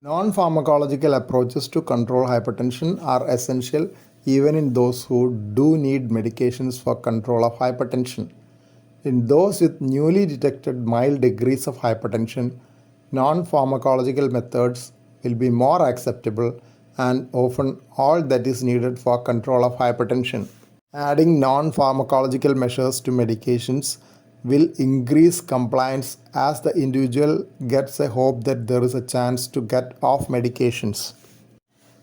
Non-pharmacological approaches to control hypertension are essential even in those who do need medications for control of hypertension. In those with newly detected mild degrees of hypertension, non-pharmacological methods will be more acceptable and often all that is needed for control of hypertension. Adding non-pharmacological measures to medications will increase compliance as the individual gets a hope that there is a chance to get off medications.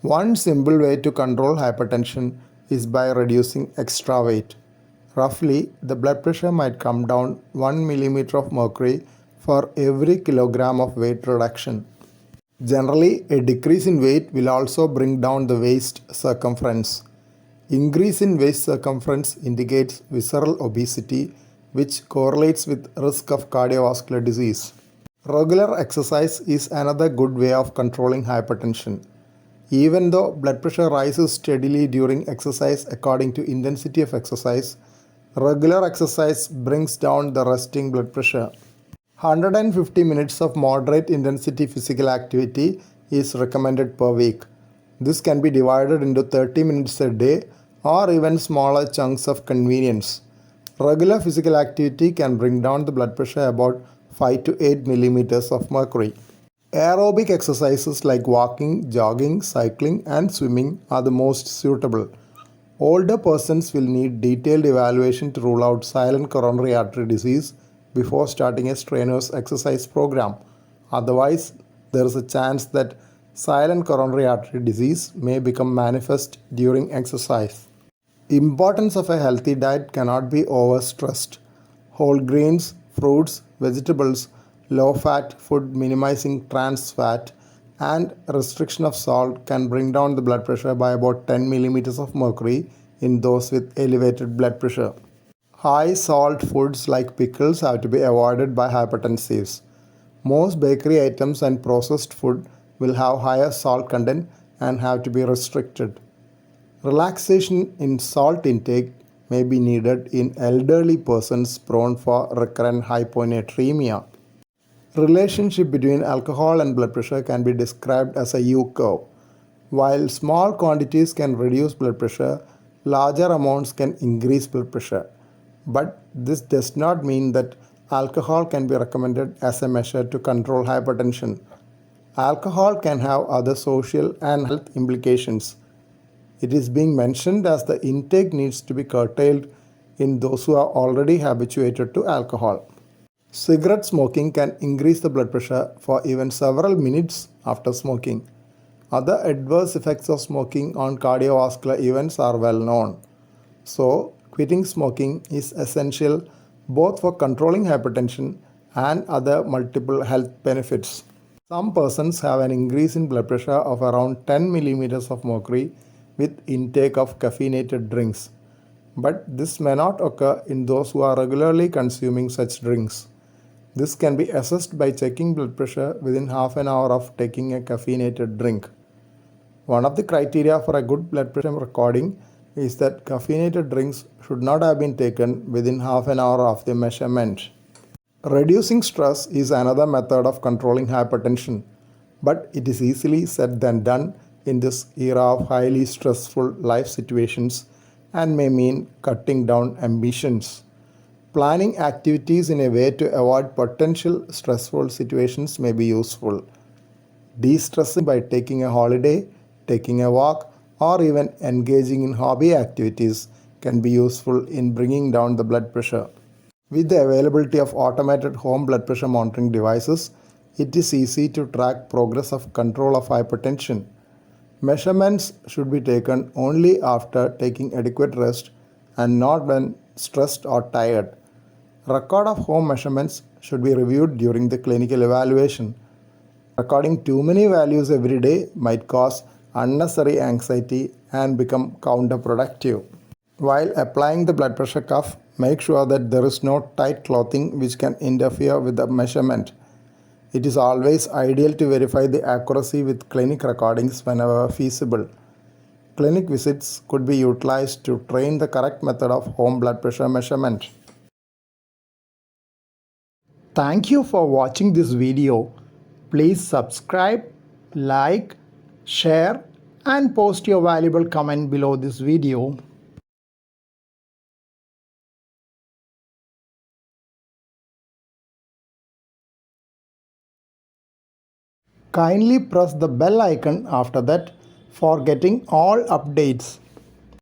One simple way to control hypertension is by reducing extra weight. Roughly, the blood pressure might come down 1 millimeter of mercury for every kilogram of weight reduction. Generally, a decrease in weight will also bring down the waist circumference. Increase in waist circumference indicates visceral obesity, which correlates with risk of cardiovascular disease. Regular exercise is another good way of controlling hypertension. Even though blood pressure rises steadily during exercise according to intensity of exercise, regular exercise brings down the resting blood pressure. 150 minutes of moderate intensity physical activity is recommended per week. This can be divided into 30 minutes a day or even smaller chunks of convenience. Regular physical activity can bring down the blood pressure about 5 to 8 millimeters of mercury. Aerobic exercises like walking, jogging, cycling, and swimming are the most suitable. Older persons will need detailed evaluation to rule out silent coronary artery disease before starting a strenuous exercise program. Otherwise, there is a chance that silent coronary artery disease may become manifest during exercise. Importance of a healthy diet cannot be overstressed. Whole grains, fruits, vegetables, low-fat food minimizing trans fat, and restriction of salt can bring down the blood pressure by about 10 millimeters of mercury in those with elevated blood pressure. High salt foods like pickles have to be avoided by hypertensives. Most bakery items and processed food will have higher salt content and have to be restricted. Relaxation in salt intake may be needed in elderly persons prone for recurrent hyponatremia. Relationship between alcohol and blood pressure can be described as a U-curve. While small quantities can reduce blood pressure, larger amounts can increase blood pressure. But this does not mean that alcohol can be recommended as a measure to control hypertension. Alcohol can have other social and health implications. It is being mentioned as the intake needs to be curtailed in those who are already habituated to alcohol. Cigarette smoking can increase the blood pressure for even several minutes after smoking. Other adverse effects of smoking on cardiovascular events are well known. So, quitting smoking is essential both for controlling hypertension and other multiple health benefits. Some persons have an increase in blood pressure of around 10 millimeters of mercury with intake of caffeinated drinks. But this may not occur in those who are regularly consuming such drinks. This can be assessed by checking blood pressure within half an hour of taking a caffeinated drink. One of the criteria for a good blood pressure recording is that caffeinated drinks should not have been taken within half an hour of the measurement. Reducing stress is another method of controlling hypertension, but it is easily said than done in this era of highly stressful life situations and may mean cutting down ambitions. Planning activities in a way to avoid potential stressful situations may be useful. De-stressing by taking a holiday, taking a walk, or even engaging in hobby activities can be useful in bringing down the blood pressure. With the availability of automated home blood pressure monitoring devices, it is easy to track progress of control of hypertension. Measurements should be taken only after taking adequate rest and not when stressed or tired. Record of home measurements should be reviewed during the clinical evaluation. Recording too many values every day might cause unnecessary anxiety and become counterproductive. While applying the blood pressure cuff, make sure that there is no tight clothing which can interfere with the measurement. It is always ideal to verify the accuracy with clinic recordings whenever feasible. Clinic visits could be utilized to train the correct method of home blood pressure measurement. Thank you for watching this video. Please subscribe, like, share, and post your valuable comment below this video. Kindly press the bell icon after that for getting all updates.